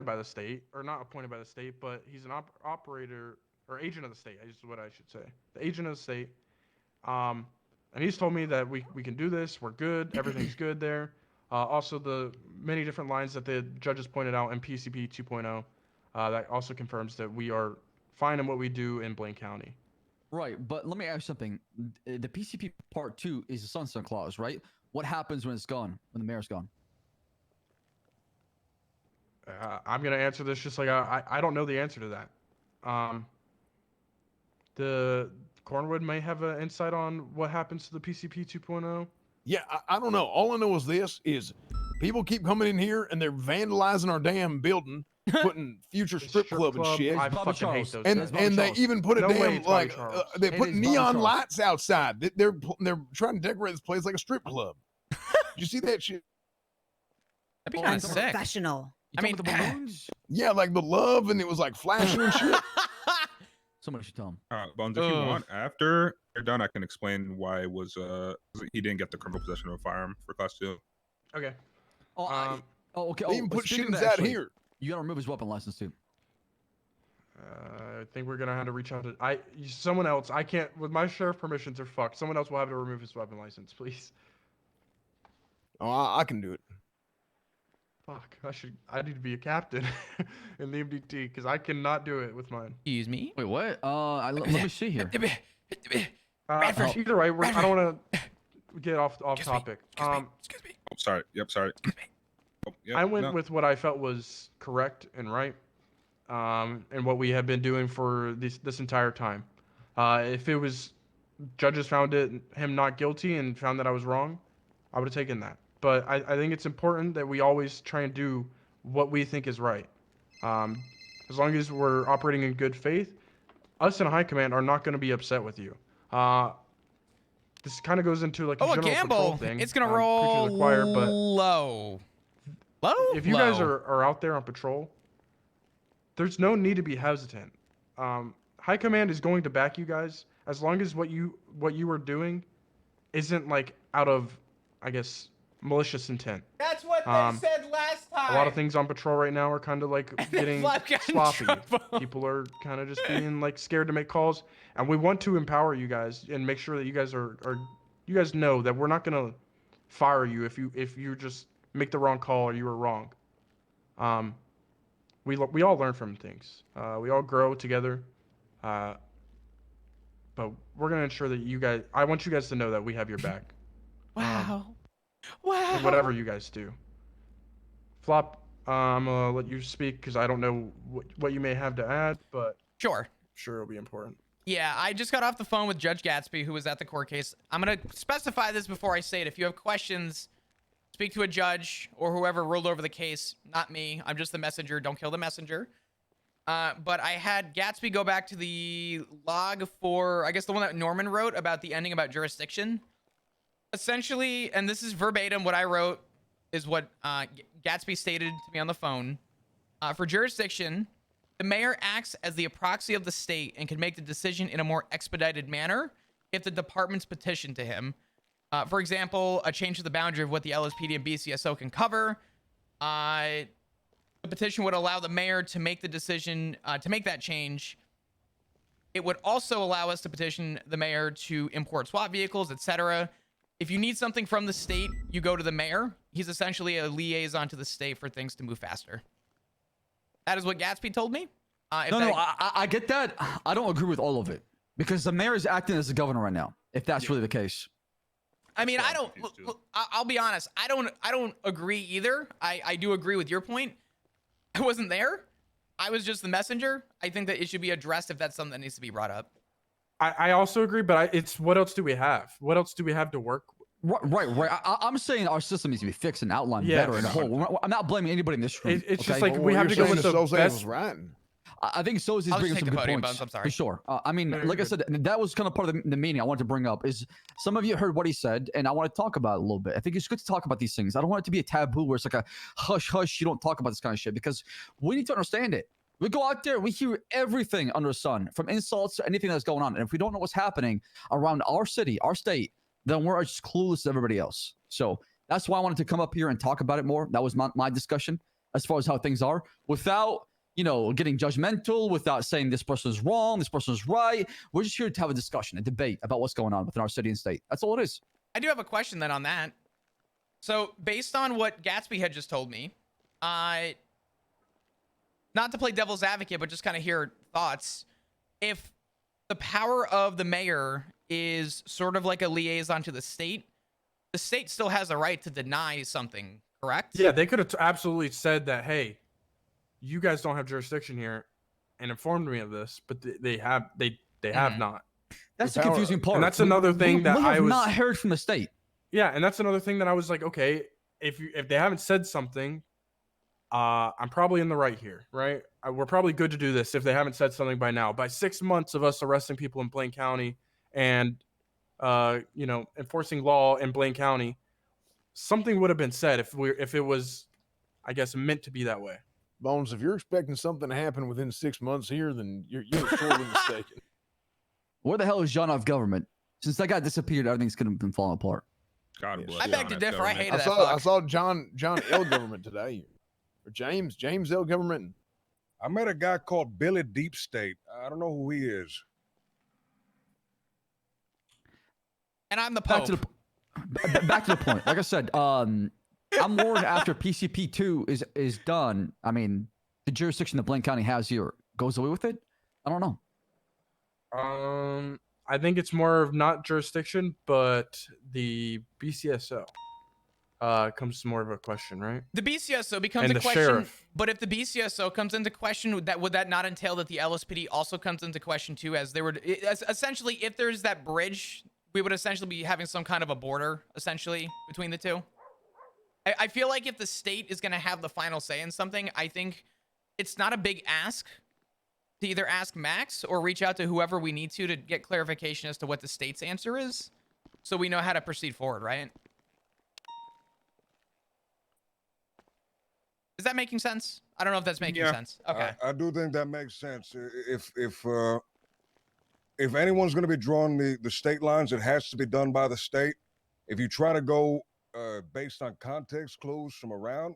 by the state, or not appointed by the state, but he's an operator or agent of the state. Is what I should say. The agent of the state. Um, and he's told me that we can do this. We're good. Everything's good there. Also, the many different lines that the judges pointed out in PCP 2.0 that also confirms that we are fine in what we do in Blaine County. Right, but let me ask you something. The PCP Part 2 is a sunset clause, right? What happens when it's gone, when the mayor's gone? I'm going to answer this just like I don't know the answer to that. The Cornwood may have an insight on what happens to the PCP 2.0. Yeah, I don't know. All I know is people keep coming in here and they're vandalizing our damn building, putting future strip club and shit. I fucking hate those. And they even put a damn like they put neon lights outside. They're trying to decorate this place like a strip club. Did you see that shit? That'd be kind of sick. Professional. I mean, the balloons. Yeah, like the love, and it was like flashing and shit. Somebody should tell him. Bones, if you want, after you're done, I can explain why it was he didn't get the criminal possession of a firearm for class 2. Okay. Okay. They even put shootings out here. You gotta remove his weapon license too. I think we're gonna have to reach out to someone else. I can't with my sheriff permissions are fucked. Someone else will have to remove his weapon license, please. Oh, I can do it. Fuck, I need to be a captain in the MDT because I cannot do it with mine. Excuse me. Wait, what? Let me see here. Either way, I don't want to get off topic. Excuse me. Oh, sorry. Yep, sorry. Excuse me. Oh, yep, I went with what I felt was correct and right, and what we have been doing for this entire time. If it was judges found him not guilty and found that I was wrong, I would have taken that. But I think it's important that we always try and do what we think is right. As long as we're operating in good faith, us in high command are not going to be upset with you. This kind of goes into like a general patrol thing. It's going to roll the choir, but low. If you guys are out there on patrol, there's no need to be hesitant. High command is going to back you guys as long as what you are doing isn't like out of, I guess, malicious intent. That's what they said last time. A lot of things on patrol right now are kind of like getting sloppy. People are kind of just being like scared to make calls, and we want to empower you guys and make sure that you guys you guys know that we're not gonna fire you if you just make the wrong call or you were wrong. We all learn from things. We all grow together. But we're gonna ensure that you guys. I want you guys to know that we have your back. Wow. In whatever you guys do. Flop, I'm gonna let you speak because I don't know what you may have to add, but Sure. it'll be important. Yeah, I just got off the phone with Judge Gatsby, who was at the court case. I'm going to specify this before I say it. If you have questions, speak to a judge or whoever ruled over the case. Not me. I'm just the messenger. Don't kill the messenger. But I had Gatsby go back to the log for, I guess, the one that Norman wrote about the ending about jurisdiction. Essentially, and this is verbatim, what I wrote is what Gatsby stated to me on the phone. For jurisdiction, the mayor acts as the proxy of the state and can make the decision in a more expedited manner if the department's petition to him. For example, a change to the boundary of what the LSPD and BCSO can cover. The petition would allow the mayor to make the decision to make that change. It would also allow us to petition the mayor to import SWAT vehicles, etc. If you need something from the state, you go to the mayor. He's essentially a liaison to the state for things to move faster. That is what Gatsby told me. I get that. I don't agree with all of it because the mayor is acting as the governor right now. If that's really the case. I mean, I don't. I'll be honest. I don't agree either. I do agree with your point. I wasn't there. I was just the messenger. I think that it should be addressed if that's something that needs to be brought up. I also agree, but it's what else do we have? What else do we have to work with? Right. I'm saying our system needs to be fixed and outlined better in a whole. I'm not blaming anybody in this room. It's just like we have to go with the best. I think So's is bringing some good points. I'm sorry. For sure. I mean, like I said, that was kind of part of the meeting I wanted to bring up is some of you heard what he said, and I want to talk about it a little bit. I think it's good to talk about these things. I don't want it to be a taboo where it's like a hush, you don't talk about this kind of shit because we need to understand it. We go out there, we hear everything under the sun, from insults to anything that's going on. And if we don't know what's happening around our city, our state, then we're just clueless to everybody else. So that's why I wanted to come up here and talk about it more. That was my discussion. as far as how things are, without getting judgmental, without saying this person is wrong, this person is right. We're just here to have a discussion, a debate about what's going on within our city and state. That's all it is. I do have a question then on that. So based on what Gatsby had just told me, not to play devil's advocate, but just kind of hear thoughts. If the power of the mayor is sort of like a liaison to the state still has a right to deny something, correct? Yeah, they could have absolutely said that, hey, you guys don't have jurisdiction here, and informed me of this, but they have not. That's the confusing part. And that's another thing that we I have was not heard from the state. Yeah, and that's another thing that I was like, okay, if they haven't said something, I'm probably in the right here, right? We're probably good to do this if they haven't said something by now. By 6 months of us arresting people in Blaine County and enforcing law in Blaine County, something would have been said if it was, I guess, meant to be that way. Bones, if you're expecting something to happen within 6 months here, then you're sorely mistaken. Where the hell is John F. government? Since that guy disappeared, everything's gonna been falling apart. God bless. I beg to differ. I hated I that saw fuck. John L. government today, or James L. government. I met a guy called Billy Deep State. I don't know who he is. And I'm the Back Pope. to the back to the point. Like I said, I'm worried after PCP 2 is done. I mean, the jurisdiction that Blaine County has here goes away with it. I don't know. I think it's more of not jurisdiction, but the BCSO comes to more of a question, right? The BCSO becomes And a the question, sheriff. but if the BCSO comes into question, would that not entail that the LSPD also comes into question too? As they were essentially, if there's that bridge, we would essentially be having some kind of a border essentially between the two. I feel like if the state is going to have the final say in something, I think it's not a big ask to either ask Max or reach out to whoever we need to get clarification as to what the state's answer is, so we know how to proceed forward, right? Is that making sense? I don't know if that's making sense. Okay. I do think that makes sense. If anyone's going to be drawing the state lines, it has to be done by the state. If you try to go based on context clues from around,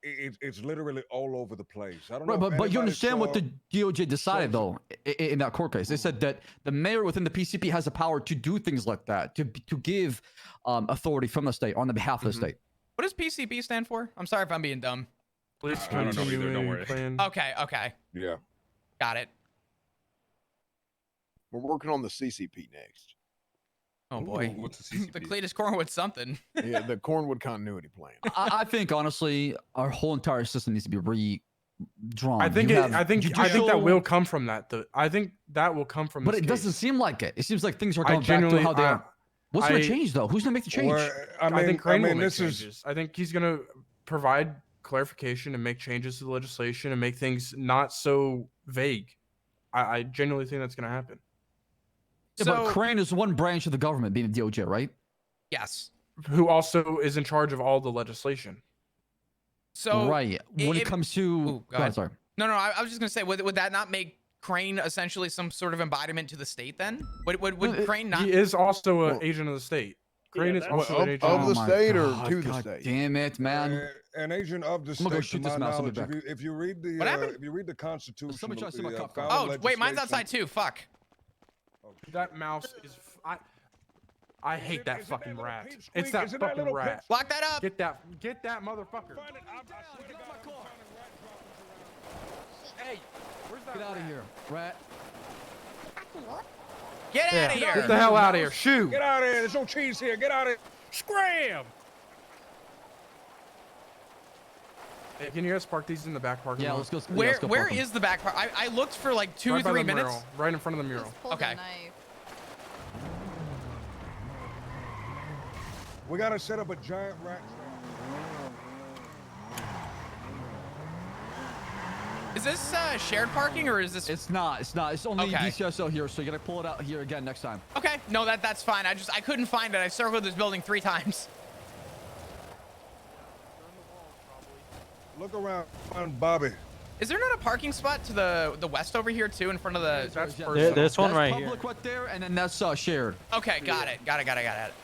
it's literally all over the place. I don't know. But you understand what the DOJ decided though in that court case. They said that the mayor within the PCP has the power to do things like that, to give authority from the state on the behalf of the state. What does PCP stand for? I'm sorry if I'm being dumb. Please I don't know either, don't worry. plan. Okay. Yeah. Got it. We're working on the CCP next. Oh boy. What's the CCP? The Cletus Cornwood something. Yeah, the Cornwood Continuity Plan. I think honestly, our whole entire system needs to be redrawn. I think that will come from that. I think that will come from. But this it doesn't case. seem like it. It seems like things are I going back to genuinely- how they are. What's going I- to change though? Who's going to make the change? Well, I think Crane will make this changes. is I think he's going to provide clarification and make changes to the legislation and make things not so vague. I genuinely think that's going to happen. Yeah, So- but Crane is one branch of the government, being the DOJ, right? Yes. Who also is in charge of all the legislation. So right. When it comes to, Ooh, go go ahead, ahead. sorry. No, I was just gonna say, would that not make Crane essentially some sort of embodiment to the state then? Would Crane not? He is also an Well- agent of the state. Crane is Well, also an of agent the of my state or God, to the God state? Damn it, man. an agent of the I'm gonna go state. shoot To this my mouse. I'll be knowledge, back. if you read the What happened? if you read the Constitution, Somebody trying to steal my cop car. Oh, wait, mine's outside too. Fuck. That mouse is. I hate that is it fucking that little rat. pink It's squeak? that Is it that fucking little rat. Lock that up. Get that motherfucker. Hey, get out of here, rat. Get out of Get here. the hell out of here. Shoo. Get out of here! There's no cheese here. Get out of here! Scram! Hey, can you guys park these in the back parking Yeah, lot? let's go. yeah, Where let's go where park 'em. is the back part? I looked for like 2 or Right by 3 the minutes. mural, right in front of the mural. Just pull Okay. the knife. We gotta set up a giant rat trap. Is this shared parking or is this? It's not. It's only Okay. DCSO here, so you gotta pull it out here again next time. Okay, no, that's fine. I couldn't find it. I circled this building 3 times. Look around, find Bobby. Is there not a parking spot to the west over here too, in front of the? That's Yeah, personal. There's one that's right here. public right there, and then that's shared. Okay, got it. Got it.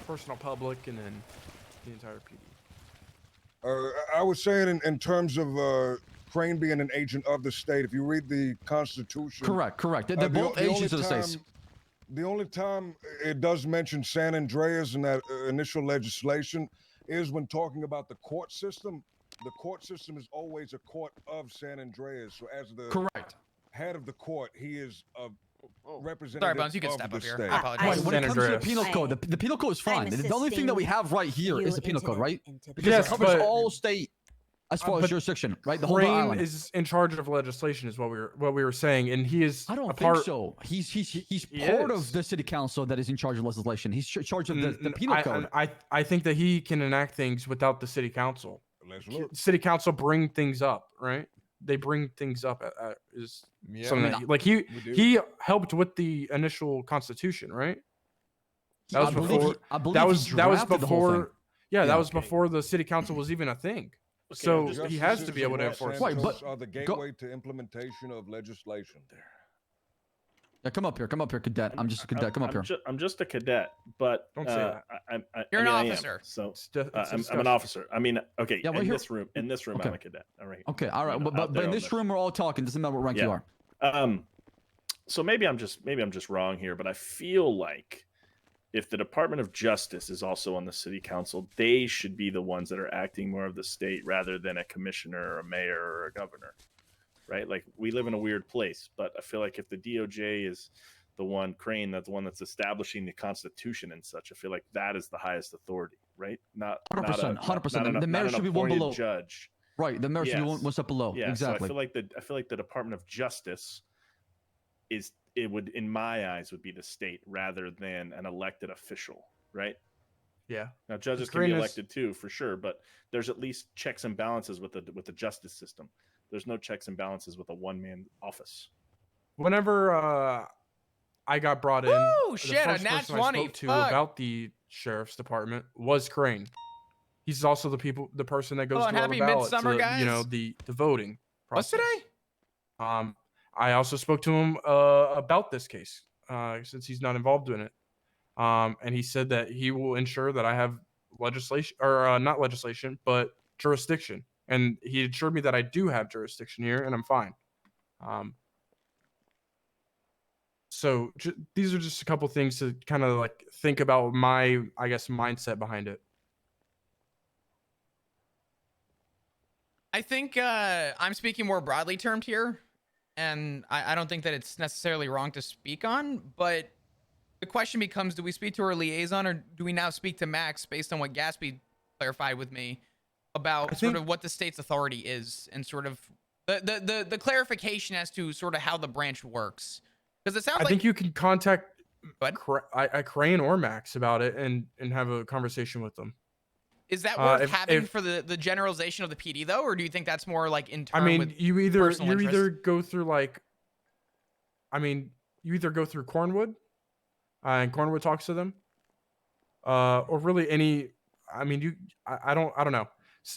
Personal public and then the entire PD. I was saying in terms of Crane being an agent of the state. If you read the Constitution, Correct. They're both agents of the states. The only time it does mention San Andreas in that initial legislation is when talking about the court system. The court system is always a court of San Andreas. So as the head of the court, he is a representative. Sorry, Bones, you can of step the up here. state. I apologize. When it comes to the penal code, the penal code is fine. The only thing that we have right here is the penal code, right? Because it covers all state as far as jurisdiction, right? The whole island is in charge of legislation, is what we were saying, and he is. I don't think so. He's part of the city council that is in charge of legislation. He's in charge of the penal code. I think that he can enact things without the city council. Let's look. City council bring things up, right? They bring things up. Something like he helped with the initial constitution, right? That was before. That was before. Yeah, that was before the city council was even a thing. So he has to be able to enforce. Right, but are the gateway to implementation of legislation. Yeah, come up here, cadet. I'm just a cadet. Come up here. I'm just a cadet, but Don't say that. You're an officer. So I'm an officer. I mean, okay. Yeah, in this room, I'm a cadet. All right. Okay, all right. But in this room, we're all talking. Doesn't matter what rank you are. So maybe I'm just wrong here, but I feel like if the Department of Justice is also on the city council, they should be the ones that are acting more of the state rather than a commissioner or a mayor or a governor. Right? Like, we live in a weird place, but I feel like if the DOJ is the one, Crane, that's the one that's establishing the Constitution and such, I feel like that is the highest authority, right? Not 100%. The mayor should be one below. Judge. Right. The mayor should be one step below. Yeah, exactly. So I feel like the Department of Justice would, in my eyes, would be the state rather than an elected official, right? Yeah. Now judges can be elected too, for sure, but there's at least checks and balances with the justice system. There's no checks and balances with a one-man office. Whenever I got brought in, the first a nat person 20. I spoke to about the sheriff's department was Crane. He's also the person that goes to happy the ballot, midsummer, guys. the voting process. What's today? I also spoke to him about this case since he's not involved in it, and he said that he will ensure that I have legislation, or not legislation, but jurisdiction. And he assured me that I do have jurisdiction here, and I'm fine. So these are just a couple things to kind of like think about my, I guess, mindset behind it. I think I'm speaking more broadly termed here, and I don't think that it's necessarily wrong to speak on, but the question becomes, do we speak to our liaison, or do we now speak to Max based on what Gatsby clarified with me about sort of what the state's authority is, and sort of the clarification as to sort of how the branch works? Because it sounds like... I think you can contact Crane or Max about it and have a conversation with them. Is that worth having for the generalization of the PD, though, or do you think that's more like in terms? I mean, with you either go through like, you either go through Cornwood, and Cornwood talks to them, or really any. I don't know.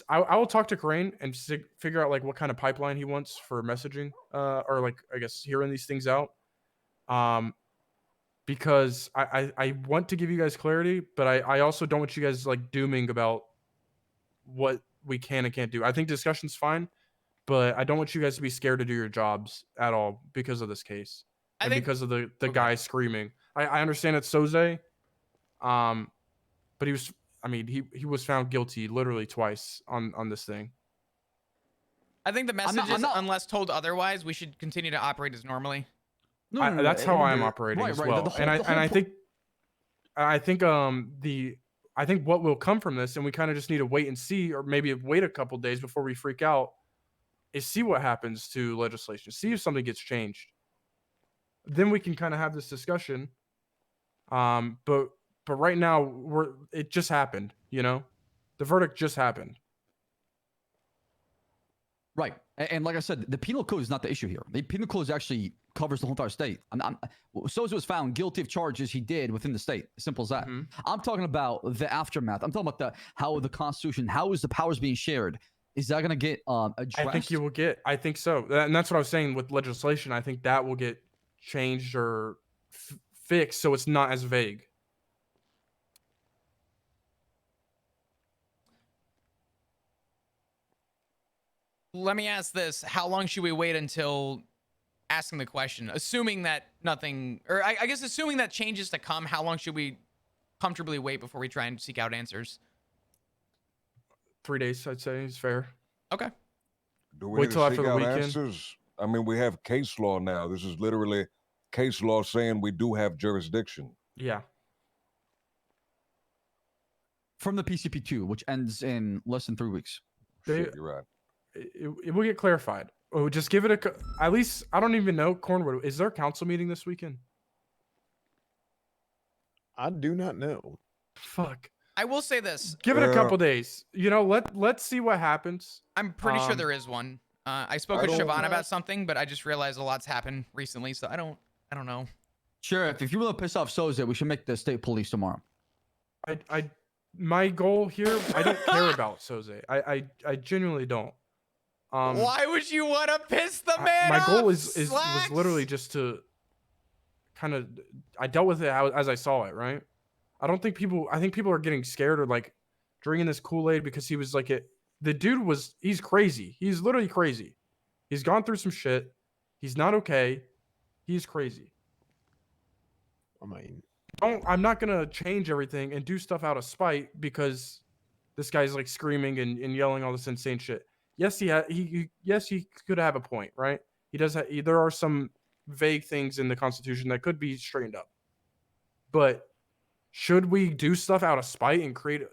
I will talk to Crane and figure out like what kind of pipeline he wants for messaging, or like, I guess, hearing these things out. Because I want to give you guys clarity, but I also don't want you guys like dooming about what we can and can't do. I think discussion's fine, but I don't want you guys to be scared to do your jobs at all because of this case. Because of the guy screaming. I understand it's Soze, but he was, he was found guilty literally twice on this thing. I think the message is, unless told otherwise, we should continue to operate as normally. No, that's how I'm operating as well. I think what will come from this, and we kind of just need to wait and see, or maybe wait a couple days before we freak out, is see what happens to legislation, see if something gets changed. Then we can kind of have this discussion. But right now it just happened, the verdict just happened. Right. And like I said, the penal code is not the issue here. The penal code actually covers the whole entire state. Sosa was found guilty of charges he did within the state. Simple as that. Mm-hmm. I'm talking about the aftermath. I'm talking about how the Constitution, how is the powers being shared? Is that going to get addressed? I think so. And that's what I was saying with legislation. I think that will get changed or fixed so it's not as vague. Let me ask this: how long should we wait until asking the question? Assuming that nothing, or I guess assuming that changes to come, how long should we comfortably wait before we try and seek out answers? 3 days, I'd say, is fair. Okay. Do we Wait need till to after seek the out weekend? answers? I mean, we have case law now. This is literally case law saying we do have jurisdiction. Yeah. From the PCP2, which ends in less than 3 weeks. Shit, you're right. It will get clarified. Oh, just give it at least, I don't even know. Cornwood, is there a council meeting this weekend? I do not know. Fuck. I will say this. Give it a couple days. You know, let's see what happens. I'm pretty sure there is one. I spoke I with don't- Siobhan about something, but I just realized a lot's happened recently, so I don't know. Sheriff, if you want to piss off Soze, we should make the state police tomorrow. My goal here, I don't care about Soze. I genuinely don't. Why would you want to piss the man my off? goal was Slacks? literally just to kind of, I dealt with it as I saw it, right? I think people are getting scared or like drinking this Kool-Aid because he was like the dude he's crazy. He's literally crazy. He's gone through some shit. He's not okay. He's crazy. I mean, I'm not gonna change everything and do stuff out of spite because this guy's like screaming and yelling all this insane shit. Yes, he could have a point, right? He does. There are some vague things in the Constitution that could be straightened up, but should we do stuff out of spite and create,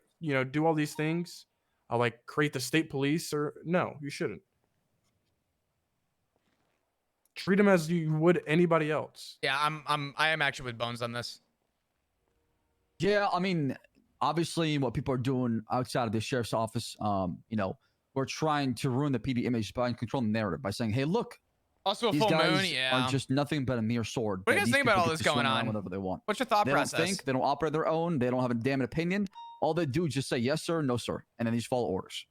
do all these things, like create the state police? Or no, you shouldn't. Treat them as you would anybody else. Yeah, I am actually with Bones on this. Yeah, I mean, obviously, what people are doing outside of the sheriff's office, we're trying to ruin the PD image by controlling the narrative by saying, "Hey, look, Also, a these full guys moon. Yeah. are just nothing but a mere sword." What do you that guys these think about people all get this to going swing around on? Whenever they want. What's your thought They process? don't think. They don't operate their own. They don't have a damn opinion. All they do is just say yes sir, no sir, and then they just follow orders.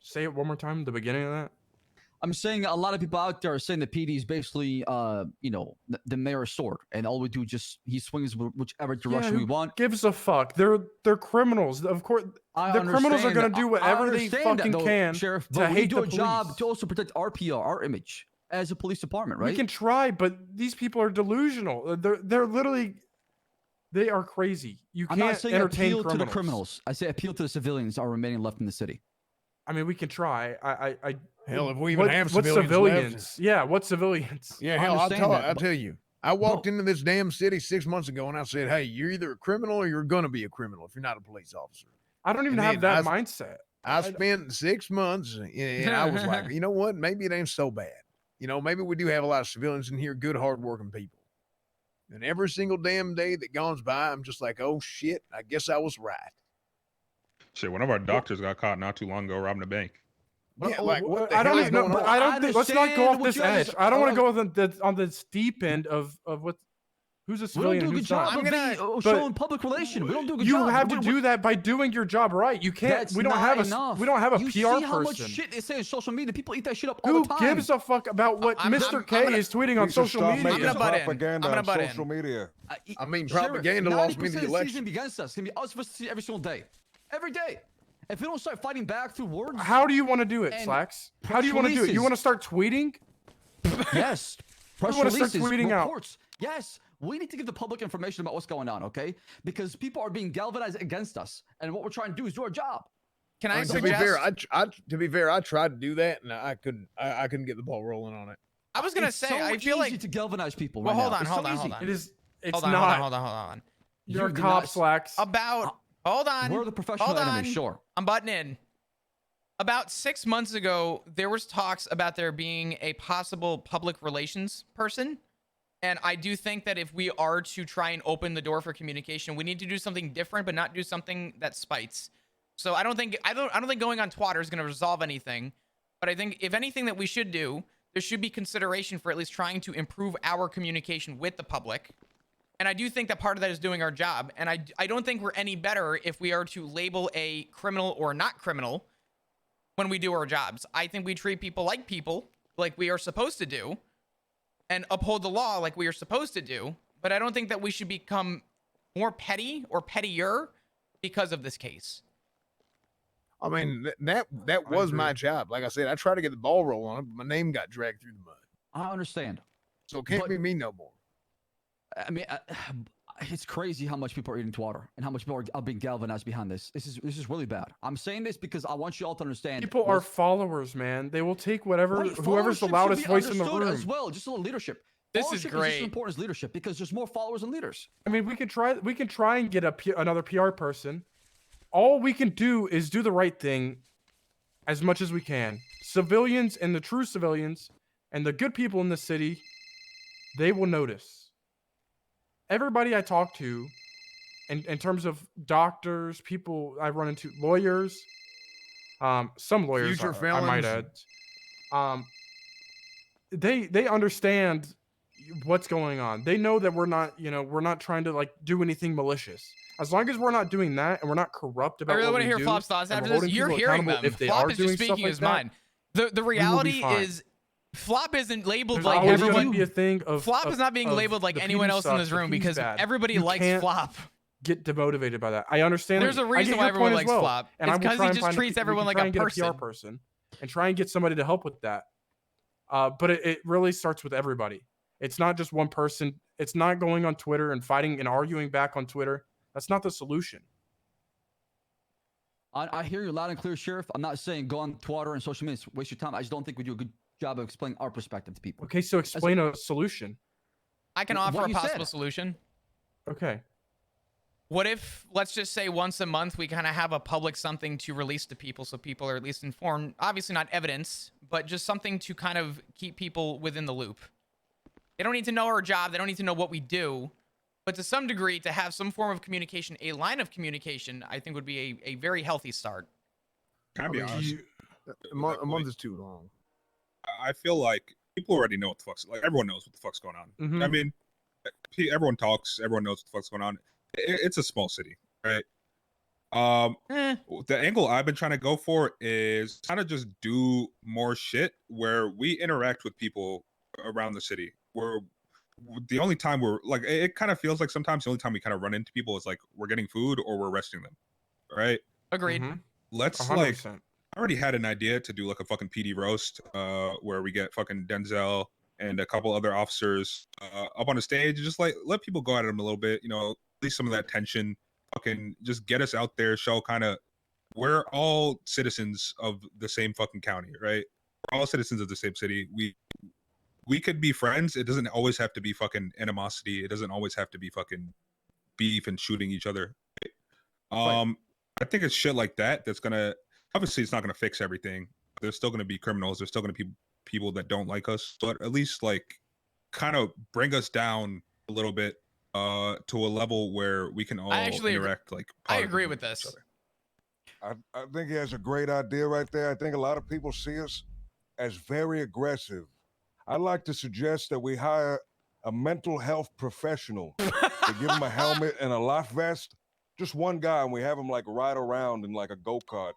Say it one more time. The beginning of that. I'm saying a lot of people out there are saying the PD is basically, the mayor's sword, and all we do he swings whichever direction we who want. Gives a fuck. They're criminals. Of course, the criminals are gonna do whatever they fucking can Sheriff, to but we hate do the a job police. to also protect our PR, our image as a police department, right? We can try, but these people are delusional. They're literally, they are crazy. You I'm can't not saying entertain appeal to the criminals. I say appeal to the civilians are remaining left in the city. I mean, we can try. hell, if we even have what civilians left. Yeah, what civilians? Yeah, I hell, understand that, I'll but- tell you. I walked into this damn city 6 months ago and I said, "Hey, you're either a criminal or you're gonna be a criminal if you're not a police officer." I don't even And have then that mindset. I spent 6 months and I was like, you know what? Maybe it ain't so bad. Maybe we do have a lot of civilians in here, good, hardworking people. And every single damn day that goes by, I'm just like, oh shit, I guess I was right. Shit, one of our doctors got caught not too long ago robbing a bank. Yeah, like what the I hell don't is even know. going But on? I don't think. Let's not go understand off what this you guys- edge. I don't want oh. to go on the steep end of what. Who's a We don't civilian? do a and good who's job not. of showing public relation. We don't do a good You job. have to We- do that by doing your job right. You can't. That's We don't not have enough. We don't have a you PR see how much person. shit they say on social media? People eat that shit up all Who the time. gives a fuck about what Mr. K is tweeting on We should social stop media? making I'm gonna butt in. propaganda I'm gonna on butt in. social media. I mean, Sheriff, propaganda lost me 90% the of election. season against us. It's gonna be us versus the every single day. Every day. If we don't start fighting back through words, How do you want to do it, And Slacks? How do you want to do it? releases. You want to start tweeting? yes, press wanna start releases, tweeting out. reports. Yes, we need to give the public information about what's going on, okay? Because people are being galvanized against us, and what we're trying to do is do our job. Can I I mean, to suggest? be fair, I tried to do that and I couldn't get the ball rolling on it. I was gonna It's say. so I feel easy like. to galvanize people. Well, right hold now. on, It's hold so on, easy. hold on. It is. It's Hold on, not. hold on. You're a You do cop, not- Slacks. About. Hold on. We're the professional Hold enemy, on. sure. I'm butting in. About 6 months ago, there was talks about there being a possible public relations person. And I do think that if we are to try and open the door for communication, we need to do something different, but not do something that spites. So I don't think going on Twitter is going to resolve anything. But I think if anything that we should do, there should be consideration for at least trying to improve our communication with the public. And I do think that part of that is doing our job. And I don't think we're any better if we are to label a criminal or not criminal when we do our jobs. I think we treat people like we are supposed to do, and uphold the law like we are supposed to do. But I don't think that we should become more petty or pettier because of this case. I mean, that was my job. Like I said, I tried to get the ball rolling on it, but my name got dragged through the mud. I understand. So it can't But- be me no more. I mean, it's crazy how much people are eating water and how much people are being galvanized behind this. This is really bad. I'm saying this because I want you all to understand. People are followers, man. They will take whatever, Right, whoever's the followership loudest should be voice in the understood room. as well. Just a little leadership. This Followership is just great. as important as leadership because there's more followers than leaders. I mean, we can try and get another PR person. All we can do is do the right thing as much as we can. Civilians and the true civilians and the good people in the city, they will notice. Everybody I talk to, in terms of doctors, people I run into, lawyers, some lawyers, Future I might felons. add, they understand what's going on. They know that we're not trying to like do anything malicious. As long as we're not doing that and we're not corrupt about I really what want to we hear do, Flop's thoughts and after we're this. holding You're people hearing accountable them. if they Flop are is doing just stuff speaking like his that, mind. The reality fine. is, Flop isn't labeled There's like always gonna everyone. be a thing of Flop of- is not being of labeled like the anyone PD else in sucks, this the room PD's because bad. everybody You likes can't Flop. get demotivated by that. I understand. There's a I reason get why your everyone point as likes well, Flop. and It's I will because try he and just find treats we everyone can like try a and get person. PR person and try and get somebody to help with that. But it really starts with everybody. It's not just one person. It's not going on Twitter and fighting and arguing back on Twitter. That's not the solution. I hear you loud and clear, Sheriff. I'm not saying go on Twitter and social media, waste your time. I just don't think we do a good job of explaining our perspective to people. Okay, so explain a solution. I can What offer a you possible said. solution. Okay. What if, let's just say once a month, we kind of have a public something to release to people so people are at least informed? Obviously not evidence, but just something to kind of keep people within the loop. They don't need to know our job. They don't need to know what we do. But to some degree, to have some form of communication, a line of communication, I think would be a very healthy start. Can I be honest? A month is too long. I feel like people already know what the fuck's like. Everyone knows what the fuck's going on. Mhm. I mean, everyone talks. Everyone knows what the fuck's going on. It's a small city, right? The angle I've been trying to go for is kind of just do more shit where we interact with people around the city. Where the only time we're like, it kind of feels like sometimes the only time we kind of run into people is like we're getting food or we're arresting them, right? Agreed. Mhm. Let's 100%. I already had an idea to do like a fucking PD roast, where we get fucking Denzel and a couple other officers up on the stage, and just like let people go at them a little bit, release some of that tension, fucking just get us out there, show kind of we're all citizens of the same fucking county, right? We're all citizens of the same city. We could be friends. It doesn't always have to be fucking animosity. It doesn't always have to be fucking beef and shooting each other. Right? I think it's shit like that that's gonna. Obviously, it's not going to fix everything. There's still going to be criminals. There's still going to be people that don't like us. But at least, like, kind of bring us down a little bit to a level where we can all interact. Like, I agree positively with each this. other. I think he has a great idea right there. I think a lot of people see us as very aggressive. I'd like to suggest that we hire a mental health professional to give him a helmet and a life vest. Just one guy, and we have him like ride around in like a go-kart.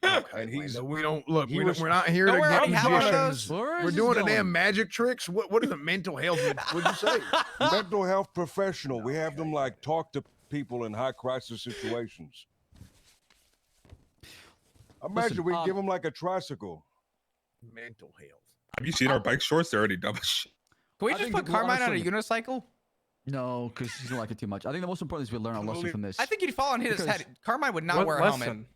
Okay, And he's we don't look. he We're was- not here Don't to we get already have one of magicians. those? Where is We're this doing a going? damn magic tricks. What is a mental health? What'd you say? mental health professional. We have them like talk to people in high crisis situations. Imagine we give them like a tricycle. Mental health. Have you seen our bike shorts? They're already dumb as shit. Can we I just think put that we're Carmine on a honestly- unicycle? No, because he's gonna like it too much. I think the most important is we learn our lesson from this. I think he'd fall on his Because- head. Carmine would not What wear a helmet. lesson?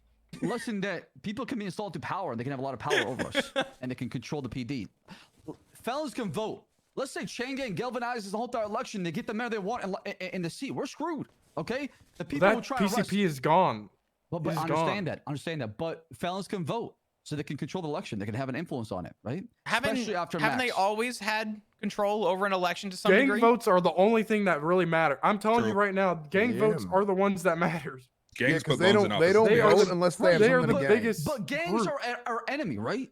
Lesson that people can be installed to power and they can have a lot of power over us and they can control the PD. Felons can vote. Let's say Chain Gang galvanizes the whole entire election. They get the mayor they want in the seat. We're screwed. Okay? The people who That try to arrest. PCP is gone. But He's I understand gone. that. Understand that. But felons can vote, so they can control the election. They can have an influence on it, right? Haven't Especially after they Max. always had control over an election to some Gang degree? votes are the only thing that really matter. I'm telling you True. right now, gang Yeah. votes are the ones that matters. Gangs Yeah, 'cause put they loans in don't office. They are vote the- unless they have they are something the to gain. biggest But gangs group. are our enemy, right?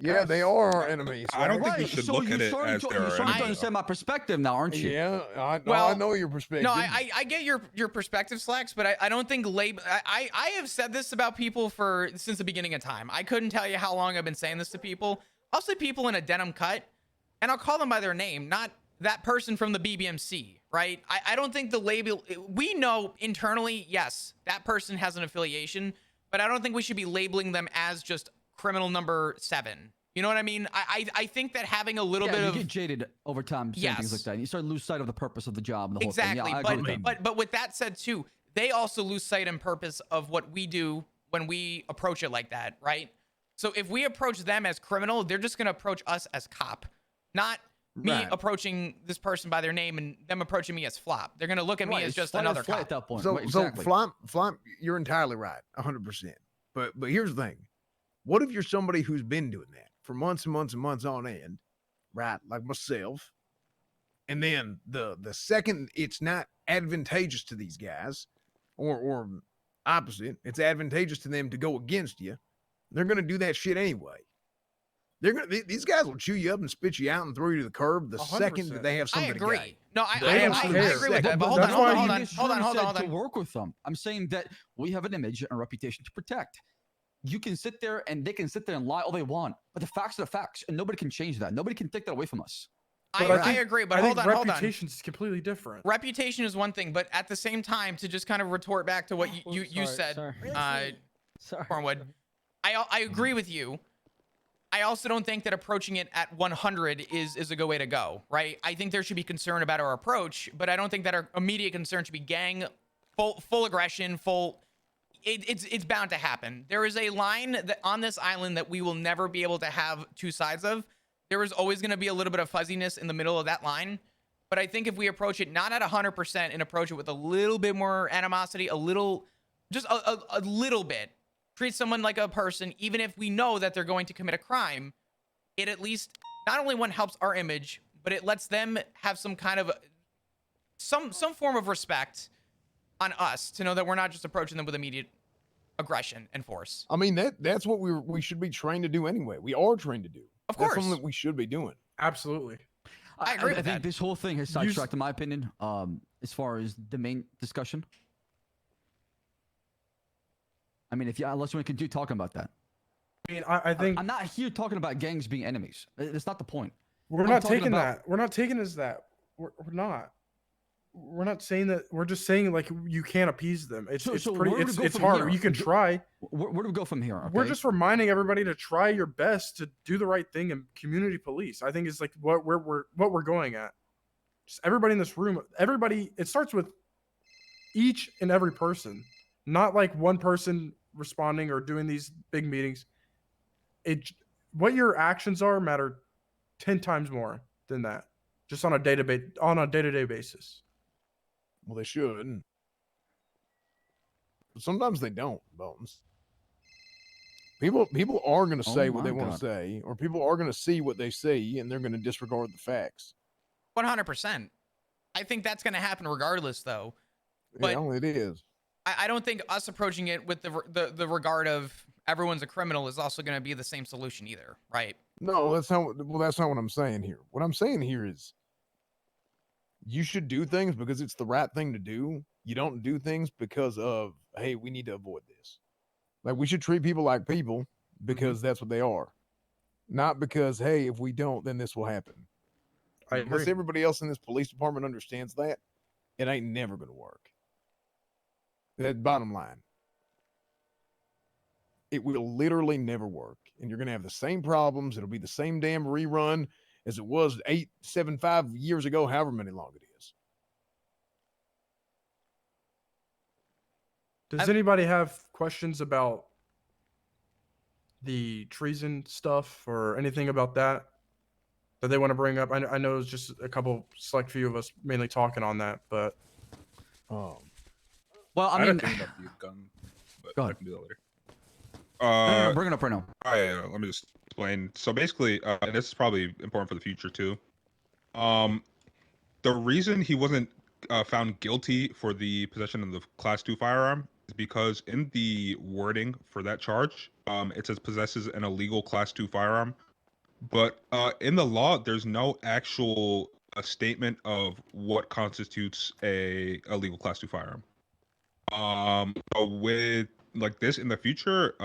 Yeah, they are our enemies. I don't think we Right. should So look you're at it starting as to, their you're starting to enemy. understand my perspective now, aren't you? Yeah, I Well, know your perspective. No, I get your perspective, Slacks, but I don't think label. I have said this about people since the beginning of time. I couldn't tell you how long I've been saying this to people. I'll see people in a denim cut, and I'll call them by their name, not that person from the BBMC, right? I don't think the label, we know internally, yes, that person has an affiliation, but I don't think we should be labeling them as just criminal number 7. You know what I mean? I think that having a little bit you of get jaded over time saying things like Yes. that. And you start to lose sight of the purpose of the job and the whole exactly, thing. Yeah, I agree with that. but with that said too, they also lose sight and purpose of what we do when we approach it like that, right? So if we approach them as criminal, they're just gonna approach us as cop, not me Right. approaching this person by their name and them approaching me as flop. They're gonna look at me Right, as it's just fight or another flight cop. at that point. So, Right, exactly. Flop, you're entirely right, 100%. But here's the thing: what if you're somebody who's been doing that for months and months and months on end, right? Like myself, and then the second it's not advantageous to these guys, or opposite, it's advantageous to them to go against you. They're gonna do that shit anyway. These guys will chew you up and spit you out and throw you to the curb the 100%. second that they have I something to agree. gain. No, I They don't care. agree with that. But But hold on, that's hold why on, you hold on, This hold on, room hold on, said hold to on. work with them. I'm saying that we have an image and a reputation to protect. You can sit there and they can sit there and lie all they want, but the facts are the facts, and nobody can change that. Nobody can take that away from us. But I agree, but I hold think on, hold on. reputation is completely different. Reputation is one thing, but at the same time, to just kind of retort back to what you said, Sorry. Cornwood, I agree with you. I also don't think that approaching it at 100 is a good way to go, right? I think there should be concern about our approach, but I don't think that our immediate concern should be gang, full aggression, full. It's bound to happen. There is a line that on this island that we will never be able to have two sides of. There is always going to be a little bit of fuzziness in the middle of that line. But I think if we approach it not at 100% and approach it with a little bit more animosity, a little bit, treat someone like a person, even if we know that they're going to commit a crime, it at least not only one helps our image, but it lets them have some kind of some form of respect on us to know that we're not just approaching them with immediate aggression and force. I mean that's what we should be trained to do anyway. We are trained to do. Of That's course. something that we should be doing. Absolutely. I agree I with think that. this whole thing has sidetracked, in my opinion, as far as the main discussion. I mean, unless we continue talking about that. I mean, I think I'm not here talking about gangs being enemies. That's not the point. we're I'm not talking taking about- that. We're not taking as that. We're not. We're not saying that. We're just saying like you can't appease them. It's So pretty. where would it go It's from hard. here? You can try. Where do we go from here? Okay? We're just reminding everybody to try your best to do the right thing and community police. I think is like what we're going at. Just everybody in this room. Everybody. It starts with each and every person, not like one person responding or doing these big meetings. What your actions are matter 10 times more than that. Just on a day-to-day basis. Well, they should. But sometimes they don't, Bones. People are going to Oh say what they my want God. to say, or people are going to see what they see, and they're going to disregard the facts. 100%. I think that's going to happen regardless, though. But- Yeah, it is. I don't think us approaching it with the regard of everyone's a criminal is also going to be the same solution either, right? No, that's not. Well, that's not what I'm saying here. What I'm saying here is, you should do things because it's the right thing to do. You don't do things because of, hey, we need to avoid this. Like, we should treat people like people because that's what they are, not because, hey, if we don't, then this will happen. Unless agree. everybody else in this police department understands that, it ain't never going to work. That bottom line. It will literally never work. And you're going to have the same problems. It'll be the same damn rerun as it was 5 years ago, however many long it is. Does anybody have questions about the treason stuff or anything about that they want to bring up? I know it's just a couple select few of us mainly talking on that, but Well, I I had mean, a thing about the gun, but Go I ahead. can do that later. no, bring it up right now. Let me just explain. So basically, and this is probably important for the future too. The reason he wasn't found guilty for the possession of the Class 2 firearm is because in the wording for that charge, it says possesses an illegal Class 2 firearm. But in the law, there's no actual statement of what constitutes a illegal Class 2 firearm. With like this in the future,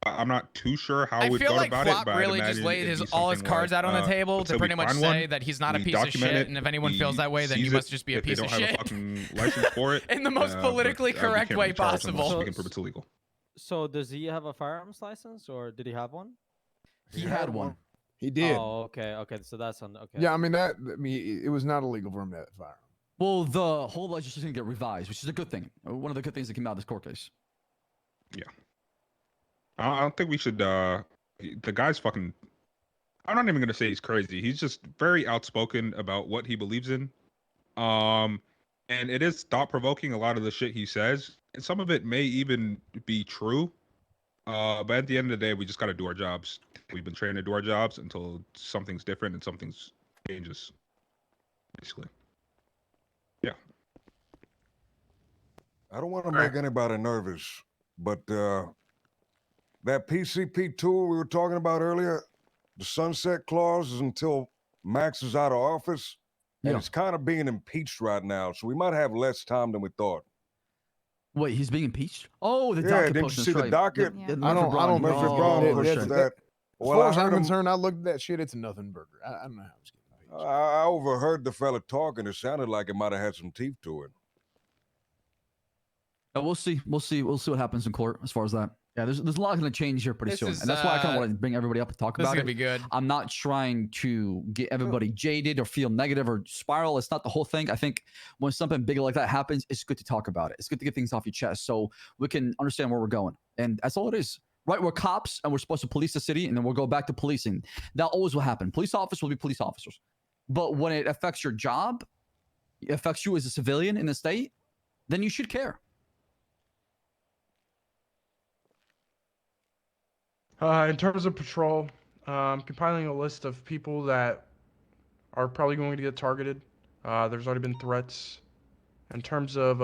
I'm not too sure how I we'd feel go like about it, Flop but I'd really just imagine laid it'd be all his something cards like, out on the table let's to say we pretty much find say one, that he's not a we piece of document shit, it, and if anyone feels we that way, then seize you it must just be a if they piece don't of have shit. a fucking license for it. In the most politically we correct can't way really charge them unless possible. we can prove it's illegal. So does he have a firearms license, or did he have one? He had one. He did. Oh, okay, okay. So that's on. Okay. Yeah, I mean it was not illegal for him to have a firearm. Well, the whole legislation didn't get revised, which is a good thing. One of the good things that came out of this court case. Yeah. I don't think we should. The guy's fucking. I'm not even gonna say he's crazy. He's just very outspoken about what he believes in. And it is thought provoking. A lot of the shit he says, and some of it may even be true. But at the end of the day, we just gotta do our jobs. We've been trained to do our jobs until something's different and something's changes. Basically. Yeah. I don't want to make anybody nervous, but that PCP tool we were talking about earlier, the sunset clause is until Max is out of office, and it's kind of being impeached right now, so we might have less time than we thought. Wait, he's being impeached? Oh, the Yeah, docket didn't you posting, see that's the right. docket? I don't Murphy think Brown that- pushes that- that. As Well, far I as heard I'm him. concerned, I looked at that shit. It's a nothing burger. I don't know how it's getting impeached. I overheard the fella talking. It sounded like it might have had some teeth to it. We'll see. We'll see what happens in court as far as that. Yeah, there's a lot going to change here pretty This soon, is, and that's why I kind of want to bring everybody up and talk This is about gonna it. be good. I'm not trying to get everybody jaded or feel negative or spiral. It's not the whole thing. I think when something big like that happens, it's good to talk about it. It's good to get things off your chest so we can understand where we're going. And that's all it is. Right? We're cops and we're supposed to police the city, and then we'll go back to policing. That always will happen. Police officers will be police officers. But when it affects your job, it affects you as a civilian in the state, then you should care. In terms of patrol, compiling a list of people that are probably going to get targeted. There's already been threats. In terms of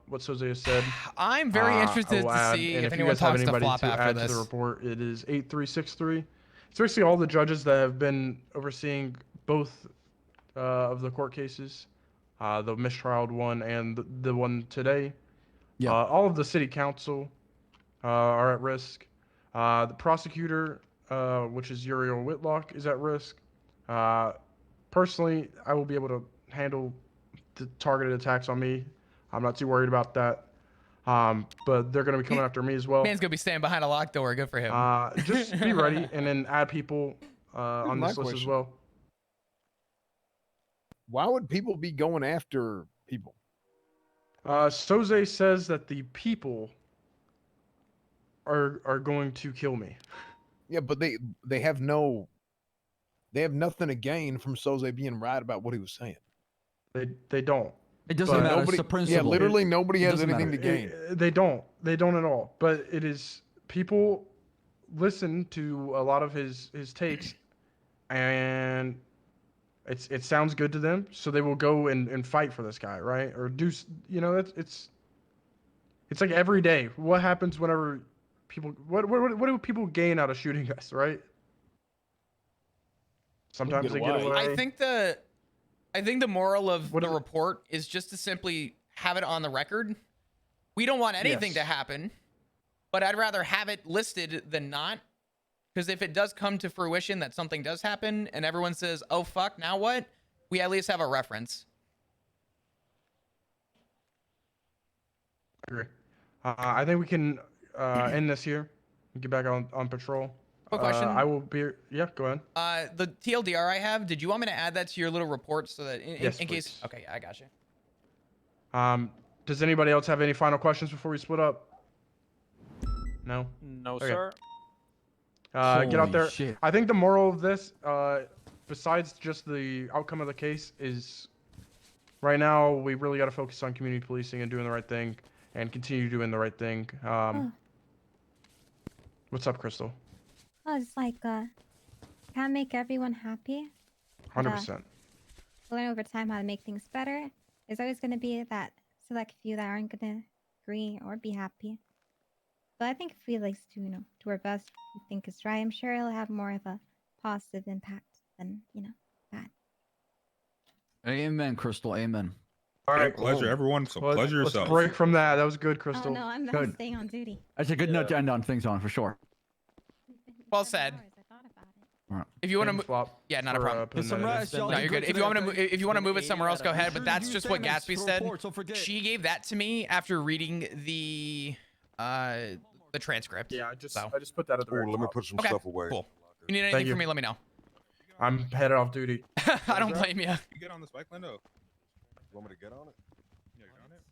what Jose said, I'm very interested will to add, see and if you anyone guys have talks to anybody Flop to after add to this. the report, it is 8363. It's basically all the judges that have been overseeing both of the court cases, the mistrialed one and the one today. Yeah. All of the city council are at risk. The prosecutor, which is Uriel Whitlock, is at risk. Personally, I will be able to handle the targeted attacks on me. I'm not too worried about that. But they're going to be coming after me as well. Man's gonna be standing behind a locked door. Good for him. Just be ready and then add people on my this list as question. well. Why would people be going after people? Soze says that the people are going to kill me. Yeah, but they have nothing to gain from Soze being right about what he was saying. They don't. It doesn't But matter. Nobody, It's a principle. yeah, literally nobody It has doesn't anything to matter. gain. They don't. They don't at all. But it is people listen to a lot of his takes, and it sounds good to them, so they will go and fight for this guy, right? Or do it's like every day. What happens whenever people what do people gain out of shooting us, right? Sometimes they get away. away. I think the moral of What the is it? report is just to simply have it on the record. We don't want anything to Yes. happen, but I'd rather have it listed than not. Because if it does come to fruition that something does happen and everyone says, oh, fuck, now what? We at least have a reference. I agree. I think we can end this here and get back on patrol. Quick question. I will be. Yeah, go ahead. The TLDR I have, did you want me to add that to your little report so that Yes, in case? please. Okay, I got you. Does anybody else have any final questions before we split up? No. No, Okay. sir. Get out Holy there. shit. I think the moral of this, besides just the outcome of the case, is right now we really got to focus on community policing and doing the right thing, and continue doing the right thing. What's up, Crystal? Oh, it's like, can't make everyone happy. 100%. Learn over time how to make things better. There's always going to be that select few that aren't going to agree or be happy. But I think if we like to, do our best, we think is right, I'm sure it'll have more of a positive impact than, bad. Amen, Crystal. Amen. All Hey, right. pleasure, everyone. So pleasure Let's yourself. break from that. That was good, Oh, Crystal. no, I'm Good. staying on duty. That's a good note to end on things on for sure. Well said. If you want to move, Flop. yeah, not a for, problem. putting Some that in. rats, y'all No, did you're good good. If today, you want to, okay? if you want to move it somewhere else, go ahead. Make But sure that's you do just what assignments Gatsby for said. reports, don't forget. She gave that to me after reading the transcript. Yeah, So I just put that at the Oh, very let me top. put some Okay, stuff away. cool. If you need Thank anything you. from me, let me know. I'm headed off duty. I don't blame you. You get on this bike, Lando. You want me to get on it? Yeah, you're on it.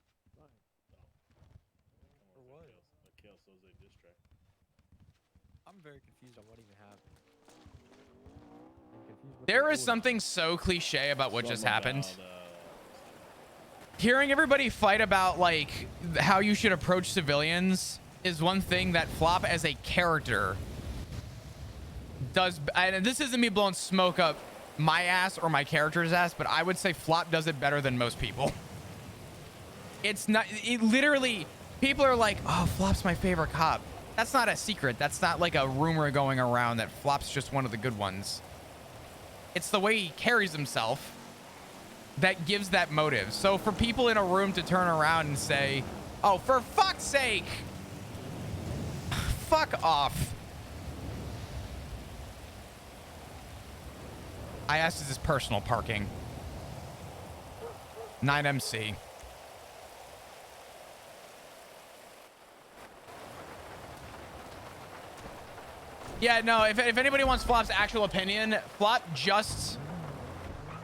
I'm very confused on what even happened. There is something so cliche about what just happened. Hearing everybody fight about like how you should approach civilians is one thing that Flop as a character does. And this isn't me blowing smoke up my ass or my character's ass, but I would say Flop does it better than most people. It's not, it literally, people are like, oh, Flop's my favorite cop. That's not a secret. That's not like a rumor going around that Flop's just one of the good ones. It's the way he carries himself that gives that motive. So for people in a room to turn around and say, oh, for fuck's sake, fuck off. I asked, is this personal parking? 9MC. Yeah, no, if anybody wants Flop's actual opinion, Flop just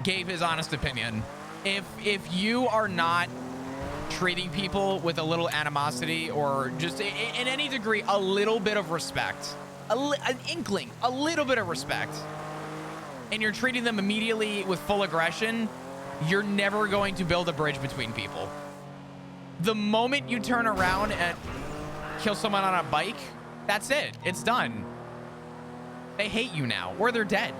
gave his honest opinion. If you are not treating people with a little animosity or just in any degree, a little bit of respect, an inkling, a little bit of respect, and you're treating them immediately with full aggression, you're never going to build a bridge between people. The moment you turn around and kill someone on a bike, that's it. It's done. They hate you now, or they're dead.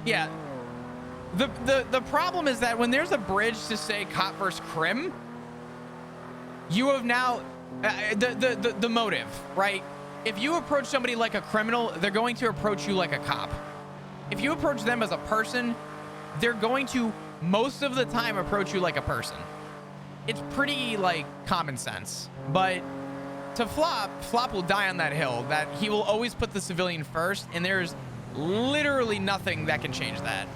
Yeah. The problem is that when there's a bridge to say cop versus crim, you have now the motive, right? If you approach somebody like a criminal, they're going to approach you like a cop. If you approach them as a person, they're going to most of the time approach you like a person. It's pretty like common sense. But to Flop will die on that hill, that he will always put the civilian first, and there's literally nothing that can change that.